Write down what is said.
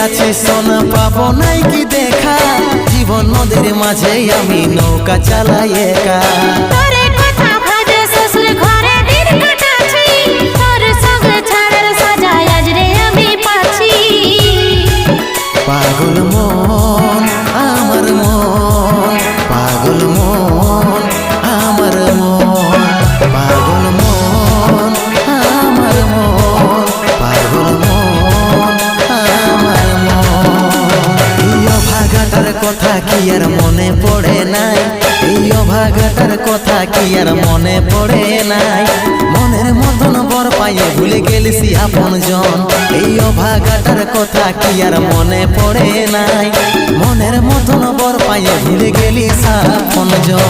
আছি সোনা পাবো নাই কি দেখা, জীবন নদীর মাঝে আমি নৌকা চালাই একা। তোরে কথা ভাবে শ্বশুর ঘরে দিন কাটাছি, তোর সঙ্গে ছাড়ার সাজা আজ রে আমি পাচ্ছি। পাগল মন আমার মন, পাগল মন আমার মন, পাগল মন আমার মন, পাগল মন আমার মন। এই অভাগাটার কথা কি আর মনে পড়ে নাই, এই অভাগাটার কথা কি আর মনে পড়ে নাই। মনের মতন বর পাইয়ে ভুলে গেলিসি আপন জন, এই অভাগাটার কথা কি আর মনে পড়ে নাই। মনের মতন বর পাইয়ে ভুলে গেলিস আপন জন।